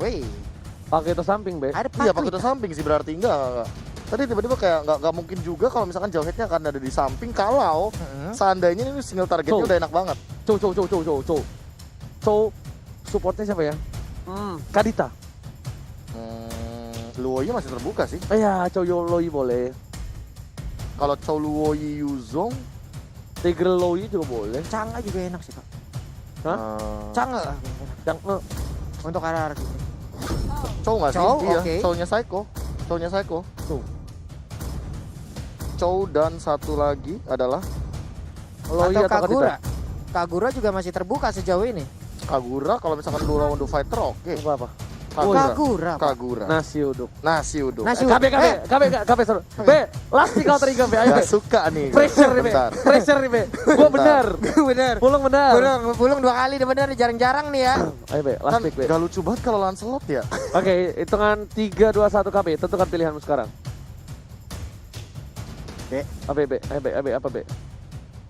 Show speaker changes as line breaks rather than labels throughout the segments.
Wih.
Pakai itu samping, Be.
Ada
Iya pakai itu samping sih berarti enggak. Tadi tiba-tiba kayak nggak mungkin juga kalau misalkan jauh headnya akan ada di samping kalau seandainya ini single targetnya udah enak banget.
Supportnya siapa ya? Kadita.
Luoyi masih terbuka sih.
Iya, Chow Loi boleh.
Kalau Chow Luoyi Yuzong,
Tiger Loi juga boleh.
Chang'e juga enak sih, Kak.
Hah?
Chang'e lah.
Yang
Untuk RRQ.
Chow nggak sih?
Chow,
Iya,
oke.
Chow-nya Psycho. Chow-nya Psycho. Chow dan satu lagi adalah
Loi
atau
atau
Kagura.
Kadita?
Kagura juga masih terbuka sejauh ini.
Kagura. Kalau misalkan lu lawan The Fighter oke.
Apa?
Kagura. Pak.
Kagura.
Nasi uduk.
Nasi uduk.
Nasi
KB seru. B, last nih counter Iga, B. Ayo, B.
Gak suka nih.
Pressure nih, B.
Bentar.
Pressure nih, B. Gua benar.
Bener.
Pulung benar.
Pulung 2 kali udah bener, jarang-jarang nih ya.
Ayo, B. Last
Kan
pick, B.
gak lucu banget kalau Lancelot ya.
Oke, hitungan 3, 2, 1 KB. Tentukan pilihanmu sekarang.
B.
Apa, B? Ayo, B. Apa, B?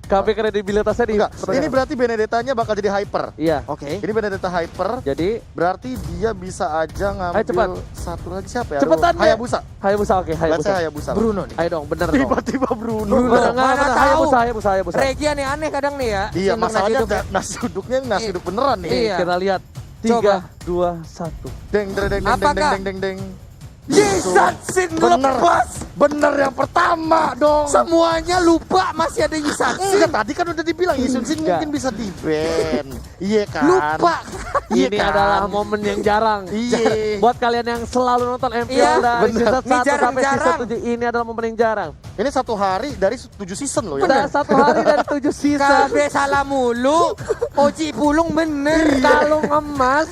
KB kredibilitasnya di...
Enggak, ini berarti Benedettanya bakal jadi hyper.
Iya.
Oke.
Ini Benedetta hyper,
Jadi,
berarti dia bisa aja ngambil
Ayo, cepat.
satu lagi siapa ya?
Cepetan, Be.
Hayabusa.
Hayabusa, oke.
Let's say
Hayabusa.
Hayabusa.
Bruno nih.
Ayo dong, bener dong.
Tiba-tiba Bruno.
Bener,
Mana
bener.
tahu.
Hayabusa.
Regi aneh-aneh kadang nih ya.
Iya,
Sindung
masalahnya
nasi uduk.
nasi uduknya nasi uduk beneran nih.
Iya.
Kita lihat.
Coba.
3, 2, 1.
Deng deng deng deng
Apakah?
deng deng deng.
Yisatsin
Bener.
lepas.
Bener yang pertama dong.
Semuanya lupa masih ada Yisatsin.
Enggak, tadi kan udah dibilang Yisun Sin
Enggak.
mungkin bisa di-ban. Iya kan?
Lupa.
Iya
Ini
kan?
adalah momen yang jarang.
Iya.
Buat kalian yang selalu nonton MPL
Iya,
dari
bener.
season 1
Ini
sampai
jarang-jarang.
season 7, ini adalah momen yang jarang.
Ini 1 hari dari 7 season loh ya.
Udah 1 hari dari 7 season.
KB salah mulu. Oji Pulung bener.
Kalau ngemas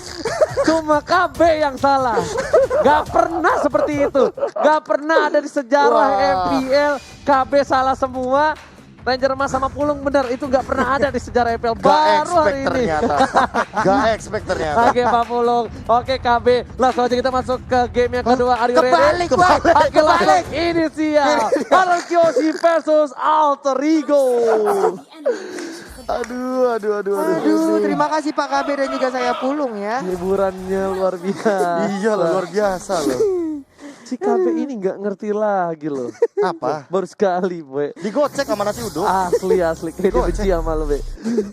cuma KB yang salah. Gak pernah seperti itu. Gak pernah ada di sejarah
Wah.
MPL KB salah semua. Ranger Mas sama Pulung bener, itu gak pernah ada di sejarah MPL.
Gak
Baru hari
expect
ini.
ternyata. Gak expect ternyata.
Oke Pak Pulung, oke KB. Langsung aja kita masuk ke game yang kedua. Are you ready?
Kebalik, Wak.
Oke langsung
Kebalik.
inisial. Haruki versus Alter Ego.
Aduh, terima kasih Pak KB dan juga saya Pulung ya.
Hiburannya luar biasa.
Iya loh, luar biasa loh.
Si KB ini nggak ngerti lagi loh.
Apa?
Baru sekali, Boy.
Digocek sama nasi uduk.
Asli. Kayak dia benci sama lo, Be.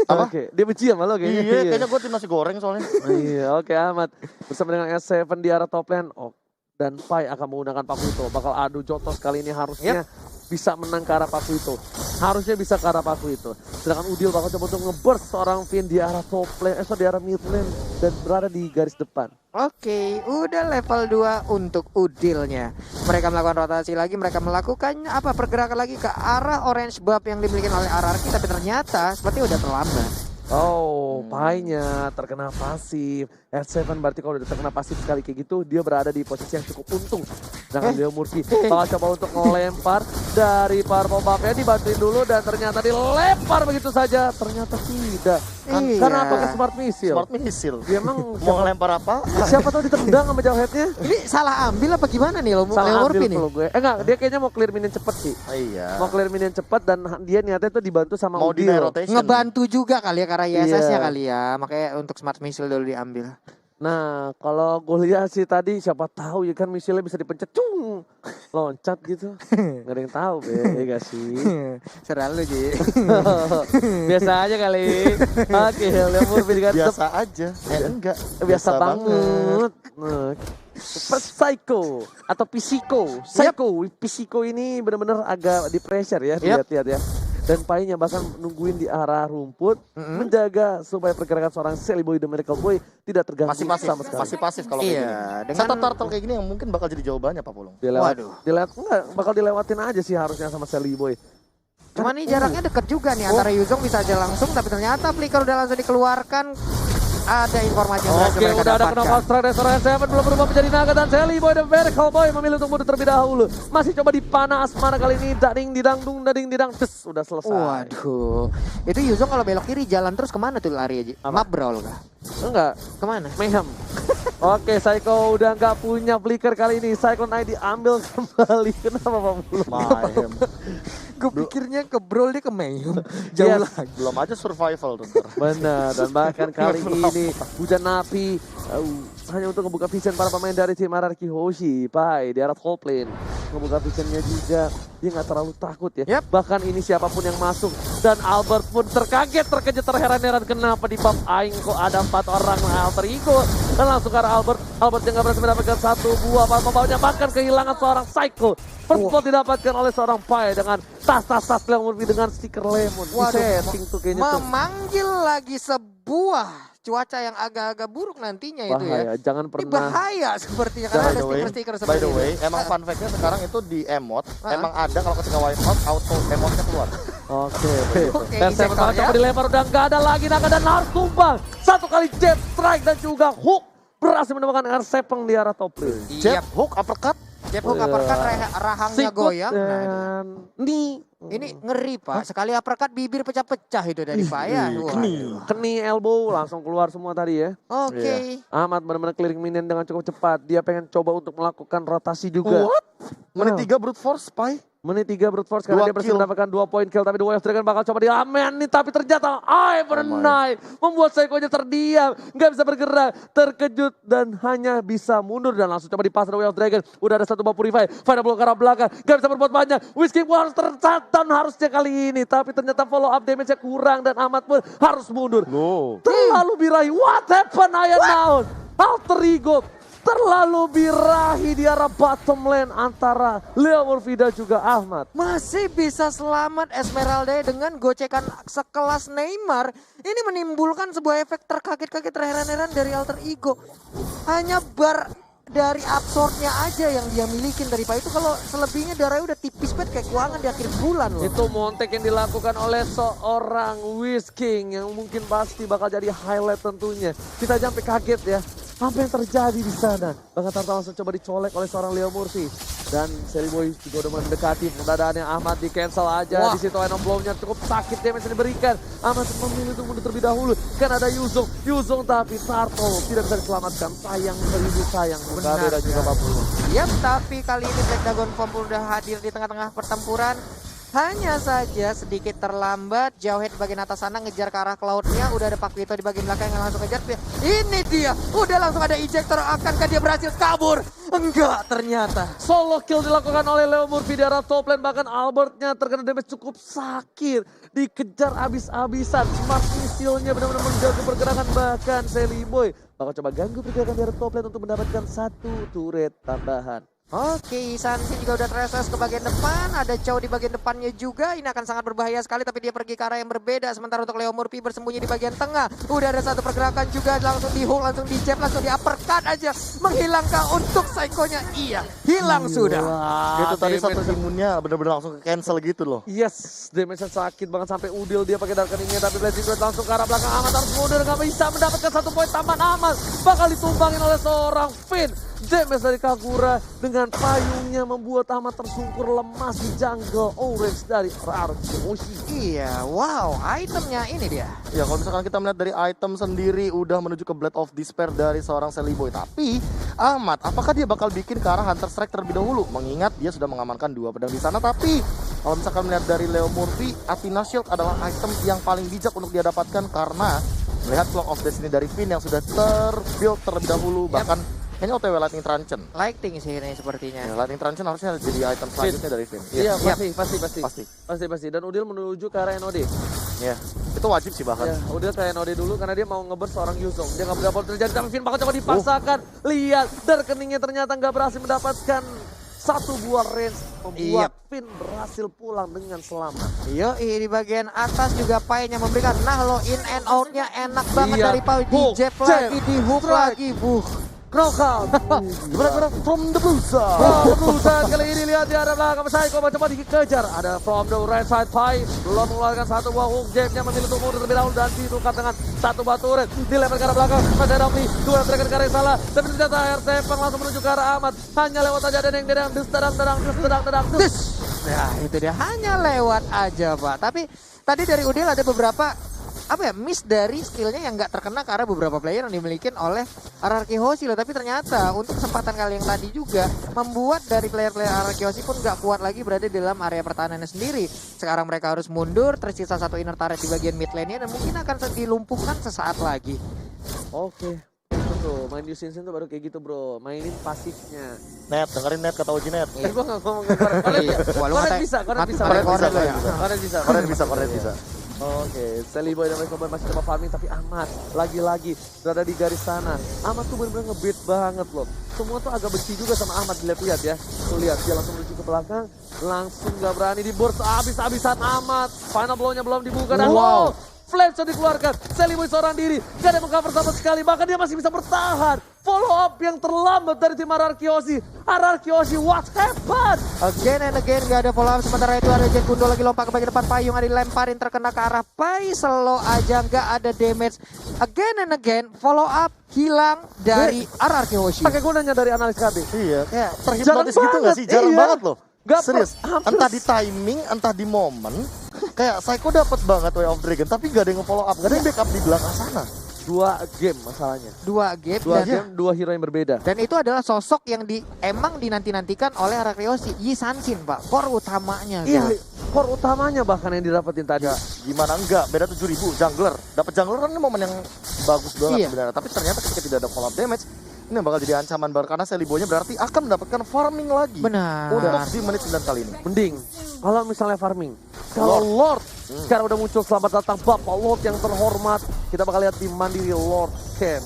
Apa?
Oke, dia benci sama lo kayaknya.
Iya, kayaknya gue tim nasi goreng soalnya.
Iya, oke amat. Bersama dengan S7 di arah top lane. Oh, dan Pai akan menggunakan Pakuito. Bakal adu jotos kali ini harusnya bisa menang ke arah Pakuito. Harusnya bisa ke arah Pakuito. Sedangkan Udil bakal coba untuk nge-burst seorang Finn di arah top lane, di arah mid lane dan berada di garis depan.
Oke, udah level 2 untuk Udilnya. Mereka melakukan rotasi lagi, mereka melakukan pergerakan lagi ke arah orange buff yang dimiliki oleh RRQ, tapi ternyata seperti udah terlambat.
Oh, Pai-nya terkena pasif. R7 berarti kalau udah terkena pasif sekali kayak gitu, dia berada di posisi yang cukup untung. Sedangkan Leo Murphy bakal coba untuk ngelempar dari Purple Buff-nya, dibantuin dulu dan ternyata dilempar begitu saja. Ternyata tidak.
Iya.
Karena apa? Ke Smart Missile.
Smart missile.
Dia emang
Mau ngelempar apa?
siapa tahu ditendang sama jauh headnya.
Ini salah ambil apa gimana nih Leo
Salah
Murphy
ambil
nih?
kalau gue. Enggak, dia kayaknya mau clear minion cepet sih.
Iya.
Mau clear minion cepet dan dia niatnya tuh dibantu sama
Mau di
Udil.
rotation.
Ngebantu juga kali ya karena ISS-nya
Iya.
kali ya. Makanya untuk smart missile dulu diambil.
Nah, kalau gue lihat sih tadi siapa tahu ya kan misilnya bisa dipencet, cung, loncat gitu. Nggak ada yang tahu, Be, ya gak sih?
Selalu Ji.
Biasa aja kali. Oke, Leo Murphy juga
Biasa aja. Enggak.
biasa banget. Nah, Super Psycho atau Psycho ini benar-benar agak di pressure ya, lihat-lihat ya. Dan Pai-nya bahkan nungguin di arah rumput, menjaga supaya pergerakan seorang Sally Boy The Miracle Boy tidak terganggu
Masih pasif.
sama sekali.
Masih pasif kalau
Iya,
kayak gini.
dengan-
Satu turtle kayak gini yang mungkin bakal jadi jawabannya Pak Pulung.
Waduh.
Bakal dilewatin aja sih harusnya sama Sally Boy.
Cuma nih jaraknya deket juga nih antara Yuzong bisa aja langsung, tapi ternyata flicker udah langsung dikeluarkan. Ada informasi yang berhasil
Oke,
mereka
udah ada
dapatkan.
knockout strike dari seorang Seven, belum berubah menjadi naga dan Sally Boy The Miracle Boy memilih untuk mundur terlebih dahulu. Masih coba dipanas mana kali ini, dading didang, des, udah selesai.
Waduh, itu Yuzong kalau belok kiri jalan terus kemana tuh lari aja?
Apa?
Map brawl kah?
Enggak,
Kemana?
mayhem. Oke, Psycho udah nggak punya flicker kali ini. Cyclone Eye diambil kembali. Kenapa Pak Bulu?
Mayhem.
Gue pikirnya ke Brawl dia ke Mayhem.
Jauh
lagi.
Belum aja survival tuh. Ntar.
Benar, dan bahkan kali ini hujan api hanya untuk membuka vision para pemain dari tim RRQ Hoshi. Pai di arah top lane. Membuka visionnya juga, dia nggak terlalu takut ya.
Yap.
Bahkan ini siapapun yang masuk. Dan Albert pun terkejut, terheran-heran. Kenapa di pub Aing kok ada 4 orang alter ego. Dan langsung ke arah Albert. Albert yang nggak berhasil mendapatkan 1 buah pembawanya. Bahkan kehilangan seorang Psycho. First blood didapatkan oleh seorang Pai dengan tas Lemon dengan stiker lemon.
Waduh,
Setting tuh kayaknya tuh.
memanggil lagi sebuah cuaca yang agak-agak buruk nantinya itu ya.
Bahaya, jangan
Ini
pernah.
bahaya sepertinya karena ada stiker-stiker
By
seperti
the way,
itu.
emang fun fact-nya sekarang itu di emot, emang ada kalau ketika wipe out, auto emotnya keluar.
Oke.
Oke,
Dan saya
injektor
coba
ya.
dilempar udah nggak ada lagi Naga dan harus tumbang. 1 kali jet strike dan juga hook berhasil menemukan R7 di arah top lane.
Jab, hook, uppercut.
Jab hook uppercut rahangnya
Sikut
goyang. Nah,
dan nih.
ini ngeri Pak. Sekali uppercut bibir pecah-pecah itu dari Pak ya.
Keni elbow langsung keluar semua tadi ya.
Oke.
Ahmad benar-benar clearing minion dengan cukup cepat. Dia pengen coba untuk melakukan rotasi juga.
What? Menit 3 brute force, Pai.
Menit 3 brute force karena
2
dia berhasil
kill.
mendapatkan 2 poin kill. Tapi The Way of Dragon bakal coba diamen nih. Tapi ternyata Ivernight membuat Psycho-nya terdiam. Nggak bisa bergerak. Terkejut dan hanya bisa mundur. Dan langsung coba dipasar The Way of Dragon. Udah ada 1 buah Purify. Final blow ke arah belakang. Nggak bisa berbuat banyak. Whiskey harus tercatat harusnya kali ini. Tapi ternyata follow up damage-nya kurang. Dan Ahmad pun harus mundur.
No.
Terlalu birahi. What happened Iron Mound? Alter Ego terlalu birahi di arah bottom lane antara Leo Murphy dan juga Ahmad.
Masih bisa selamat Esmeralda dengan gocekan sekelas Neymar. Ini menimbulkan sebuah efek terkaget-kaget terheran-heran dari alter ego. Hanya bar dari absorbnya aja yang dia milikin dari Pak itu. Kalau selebihnya darahnya udah tipis banget kayak keuangan di akhir bulan loh.
Itu montek yang dilakukan oleh seorang Whisking yang mungkin pasti bakal jadi highlight tentunya. Kita sampai kaget ya. Apa yang terjadi di sana? Bahkan Tarta langsung coba dicolek oleh seorang Leo Murphy. Dan Seri Boy juga udah mendekati pendadaannya Ahmad di cancel aja.
Wah.
Di situ Iron Blow-nya cukup sakit damage yang diberikan. Ahmad memilih untuk mundur terlebih dahulu. Kan ada Yuzong tapi Turtle tidak bisa diselamatkan. Sayang, seribu sayang.
Benar,
Mugabe dan juga
ya.
Babulu.
Yap, tapi kali ini Black Dragon Form udah hadir di tengah-tengah pertempuran. Hanya saja sedikit terlambat. Jauhead di bagian atas sana ngejar ke arah cloud-nya. Udah ada Pak Vito di bagian belakang yang langsung ngejar. Ini dia. Udah langsung ada ejector. Akankah dia berhasil kabur? Enggak ternyata.
Solo kill dilakukan oleh Leo Murphy di arah top lane. Bahkan Albertnya terkena damage cukup sakit. Dikejar abis-abisan. Smart missile-nya benar-benar menjaga pergerakan. Bahkan Sally Boy bakal coba ganggu pergerakan di arah top lane untuk mendapatkan 1 turret tambahan.
Oke, Sansi juga udah terreses ke bagian depan. Ada Chow di bagian depannya juga. Ini akan sangat berbahaya sekali, tapi dia pergi ke arah yang berbeda. Sementara untuk Leo Murphy bersembunyi di bagian tengah. Udah ada 1 pergerakan juga, langsung di hook, langsung di jab, langsung di uppercut aja. Menghilangkah untuk Psycho-nya? Iya, hilang sudah.
Itu tadi
damage-
satu imunnya bener-bener langsung ke cancel gitu loh.
Yes, damage-nya sakit banget sampai udil dia pakai dark keningnya. Tapi Blazing Blade langsung ke arah belakang. Ahmad harus mundur, nggak bisa mendapatkan 1 poin tambahan. Ahmad bakal ditumbangin oleh seorang Finn. Damage dari Kagura dengan payungnya membuat Ahmad tersungkur lemas di jungle orange dari RRQ Hoshi.
Iya, wow, itemnya ini dia.
Ya kalau misalkan kita melihat dari item sendiri udah menuju ke Blade of Despair dari seorang Sally Boy. Tapi Ahmad, apakah dia bakal bikin ke arah Hunter Strike terlebih dahulu? Mengingat dia sudah mengamankan 2 pedang di sana. Tapi kalau misalkan melihat dari Leo Murphy, Athena Shield adalah item yang paling bijak untuk dia dapatkan. Karena melihat Clock of Destiny dari Finn yang sudah terbuild terlebih dahulu. Bahkan ini OTW Lightning Truncheon.
Lighting sih ini sepertinya.
Ya, Lightning Truncheon harusnya jadi item selanjutnya dari Finn.
Iya,
Pasti.
pasti. Dan Udil menuju ke arah NOD.
Ya, itu wajib sih bahkan.
Ya, Udil ke NOD dulu karena dia mau ngeburst seorang Yuzong. Dia nggak berdapat terjadi, tapi Finn bakal coba dipaksakan. Lihat, darkeningnya ternyata nggak berhasil mendapatkan 1 buah range. Membuat Finn berhasil pulang dengan selamat.
Yoi, di bagian atas juga Pai-nya memberikan. Nah lo in and out-nya enak banget
Iya.
dari Pai. Di
Hook,
jab
jab,
lagi, di hook
strike.
lagi.
Knockout.
Gimana from the blue side.
Berusaha kali ini lihat di arah belakang Psycho coba dikejar. Ada from the right side Pai. Belum mengeluarkan 1 buah hook. Jab-nya memilih untuk mundur terlebih dahulu dan ditukar dengan 1 buah turret. Dilempar ke arah belakang. Masih ada Ramli. 2 striker ke arah yang salah. Tapi ternyata R7 langsung menuju ke arah Ahmad. Hanya lewat aja dedeng-dedeng. Des.
Ya itu dia, hanya lewat aja Pak. Tapi tadi dari Udil ada beberapa miss dari skillnya yang nggak terkena ke arah beberapa player yang dimiliki oleh RRQ Hoshi loh. Tapi ternyata untuk kesempatan kali yang tadi juga membuat dari player-player RRQ Hoshi pun nggak kuat lagi berada di dalam area pertahanannya sendiri. Sekarang mereka harus mundur, tersisa satu inner turret di bagian mid lane-nya dan mungkin akan dilumpuhkan sesaat lagi.
Oke. Itu tuh, main Yusin tuh baru kayak gitu bro, mainin pasifnya.
Net, dengerin Net kata Uji Net.
Gue gak ngomong ke Koret. Koret bisa.
Koret bisa.
Oke, Celiboy dan Michael Boy masih coba farming tapi Ahmad lagi-lagi berada di garis sana. Ahmad tuh bener-bener nge-beat banget loh. Semua tuh agak benci juga sama Ahmad, dilihat ya. Tuh lihat dia langsung menuju ke belakang, langsung gak berani di burst habis-habisan Ahmad. Final blow-nya belum dibuka dan wow. Flash dikeluarkan, Celiboy seorang diri, gak ada mengcover sama sekali, bahkan dia masih bisa bertahan. Follow up yang terlambat dari tim RRQ Hoshi. RRQ Hoshi, what happened?
Again and again gak ada follow up, sementara itu ada Jet Gundo lagi lompat ke bagian depan, Payung ada dilemparin terkena ke arah Pai, slow aja gak ada damage. Again and again follow up hilang dari RRQ Hoshi.
Pakai gunanya dari analis KB.
Iya, kayak terhipnotis gitu gak sih? Jarang banget loh. Serius, entah di timing, entah di momen. Kayak Psycho dapat banget Way of Dragon, tapi gak ada yang nge-follow up, gak ada yang backup di belakang sana.
2 game masalahnya.
2 game,
2 hero yang berbeda.
Dan itu adalah sosok yang emang dinanti-nantikan oleh RRQ Hoshi, Yi Sanshin Pak, core utamanya.
Iya, core utamanya bahkan yang didapetin tadi.
Ya, gimana enggak, beda 7.000 jungler. Dapat jungler kan ini momen yang bagus banget sebenarnya, tapi ternyata ketika tidak ada follow up damage, ini bakal jadi ancaman baru karena Celiboy-nya berarti akan mendapatkan farming lagi.
Benar.
Untuk di menit 9 kali ini.
Mending kalau misalnya farming. Kalau Lord sekarang udah muncul, selamat datang Bapak Lord yang terhormat. Kita bakal lihat di Mandiri Lord Ken.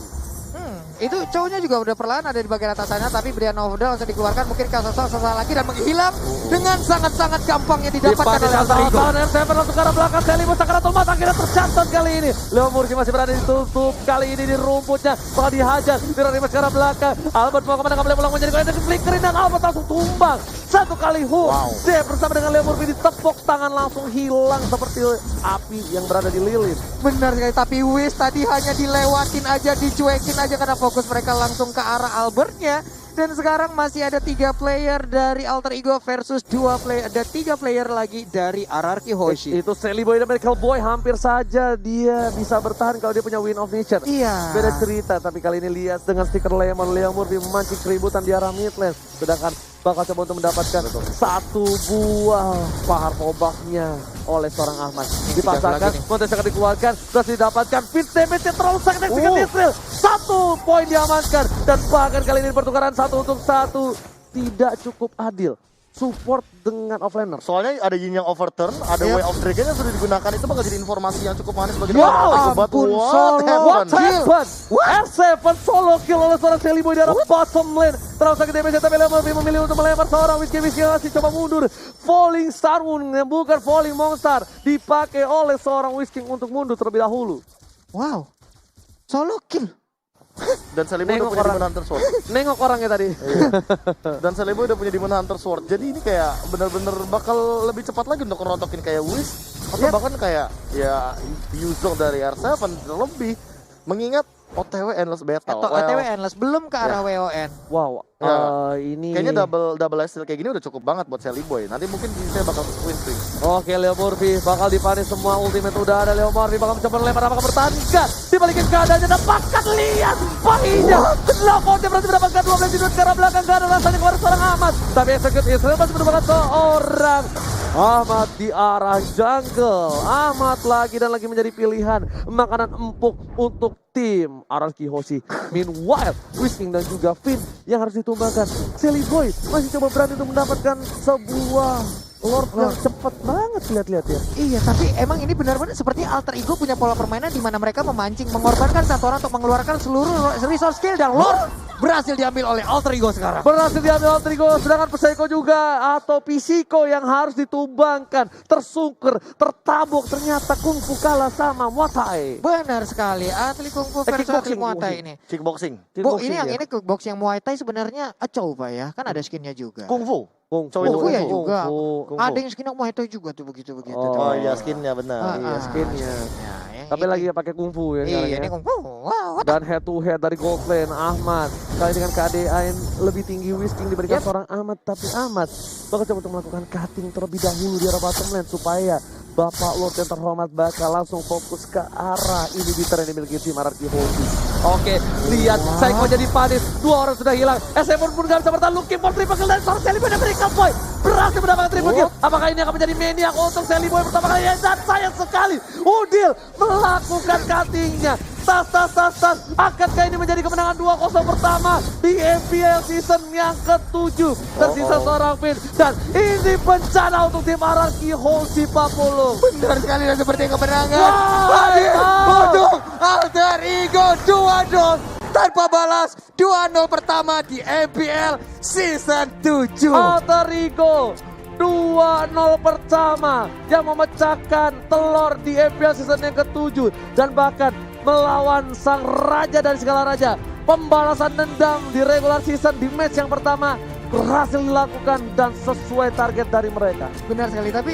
Itu cowoknya juga udah perlahan ada di bagian atas sana, tapi Brian Overdale langsung dikeluarkan, mungkin sosok lagi dan menghilang dengan sangat-sangat gampangnya didapatkan oleh Alter Ego.
R7 langsung ke arah belakang, Celiboy Sakaratul Mat akhirnya tercatat kali ini. Leo Murki masih berada ditutup kali ini di rumputnya, bakal dihajar, dirarimas ke arah belakang. Albert mau kemana, boleh pulang menjadi koin flickerin dan Albert langsung tumbang. Satu kali hook, dia bersama dengan Leo Murki ditepuk tangan langsung hilang seperti api yang berada di lilin.
Benar sekali, tapi Wiz tadi hanya dilewatin aja, dicuekin aja karena fokus mereka langsung ke arah Albertnya. Dan sekarang masih ada 3 player dari Alter Ego versus 2 player, ada 3 player lagi dari RRQ Hoshi.
Itu Celiboy dan Medical Boy hampir saja dia bisa bertahan kalau dia punya Win of Nature.
Iya.
Beda cerita, tapi kali ini lihat dengan stiker Lemon, Leo Murphy memancing keributan di arah mid lane. Sedangkan bakal coba untuk mendapatkan satu buah pahar tobaknya oleh seorang Ahmad. Dipasangkan, kontes akan dikeluarkan, berhasil didapatkan, fit damage-nya terlalu sangat Israel. 1 poin diamankan, dan bahkan kali ini pertukaran 1 untuk 1 tidak cukup adil. Support dengan offlaner.
Soalnya ada Yin yang overturn, ada Way of Dragon yang sudah digunakan, itu bakal jadi informasi yang cukup manis bagi
What happened? R7 solo kill oleh seorang Celiboy di arah bottom lane. Terlalu sakit damage, tapi Leo Murphy memilih untuk melempar seorang Whiskey masih coba mundur. Falling Star Moon, bukan Falling Monster, dipakai oleh seorang Whiskey untuk mundur terlebih dahulu.
Wow, solo kill.
Dan Celiboy udah punya Demon Hunter Sword.
Nengok orangnya tadi.
Dan Celiboy udah punya Demon Hunter Sword. Jadi ini kayak bener-bener bakal lebih cepat lagi untuk ngerontokin kayak Wiz. Atau bahkan kayak ya Yuzong dari R7 lebih. Mengingat OTW Endless Battle.
OTW Endless, belum ke arah WON.
Wow, ini
kayaknya double hasil kayak gini udah cukup banget buat Celiboy. Nanti mungkin saya bakal win streak.
Oke, Leo Murphy bakal dipanis semua, ultimate udah ada. Leo Murphy bakal mencoba melempar, apakah bertahan? Enggak, dibalikin keadaannya, dapatkan, lihat pahinya. Lockout dia berarti mendapatkan 12 minit ke arah belakang, gak ada rasanya keluar seorang Ahmad. Tapi execute Israel masih merupakan seorang Ahmad di arah jungle. Ahmad lagi dan lagi menjadi pilihan makanan empuk untuk tim RRQ Hoshi. Meanwhile, Whisking dan juga Finn yang harus ditumbangkan. Celiboy masih coba berani untuk mendapatkan sebuah Lord yang cepat banget lihat-lihat ya.
Iya, tapi emang ini benar-benar seperti Alter Ego punya pola permainan di mana mereka memancing, mengorbankan satu orang untuk mengeluarkan seluruh resource skill, dan Lord berhasil diambil oleh Alter Ego sekarang.
Berhasil diambil Alter Ego, sedangkan Psycho juga atau Psycho yang harus ditumbangkan, tersungker, tertabuk, ternyata Kung Fu kalah sama Muay Thai.
Benar sekali, atlet Kung Fu versus atlet Muay Thai ini.
Kickboxing.
Ini yang ini kickbox yang Muay Thai sebenarnya acow Pak ya, kan ada skinnya juga.
Kung Fu.
Kung Fu ya juga. Ada yang skinnya Muay Thai juga tuh begitu.
Oh iya, skinnya benar.
Iya, skinnya.
Ya,
tapi lagi pakai Kung Fu ya.
Iya, ini Kung Fu. Wow.
Dan head to head dari Gold Lane Ahmad. Kali dengan KDA lebih tinggi Whisking diberikan seorang Ahmad, tapi Ahmad bakal coba untuk melakukan cutting terlebih dahulu di arah bottom lane supaya Bapak Lord yang terhormat bakal langsung fokus ke arah inhibitor yang dimiliki tim RRQ Hoki. Oke, lihat Psycho jadi panik. 2 orang sudah hilang. SM pun gak bisa bertahan. Looking for triple kill dari seorang Sally Boy dan Miracle Boy berhasil mendapatkan triple kill. Apakah ini akan menjadi maniak untuk Sally Boy pertama kali? Dan sayang sekali Udil melakukan cuttingnya. Tas. Akankah ini menjadi kemenangan 2-0 pertama di MPL season yang ke-7? Tersisa seorang Finn. Dan ini bencana untuk tim RRQ Hoki Papulung.
Benar sekali dan seperti kemenangan.
Wah,
Untuk Alter Ego 2-0 tanpa balas. 2-0 pertama di MPL season 7.
Alter Ego 2-0 pertama yang memecahkan telur di MPL season yang ke-7 dan bahkan melawan sang raja dari segala raja. Pembalasan dendam di regular season di match yang pertama berhasil dilakukan dan sesuai target dari mereka.
Benar sekali, tapi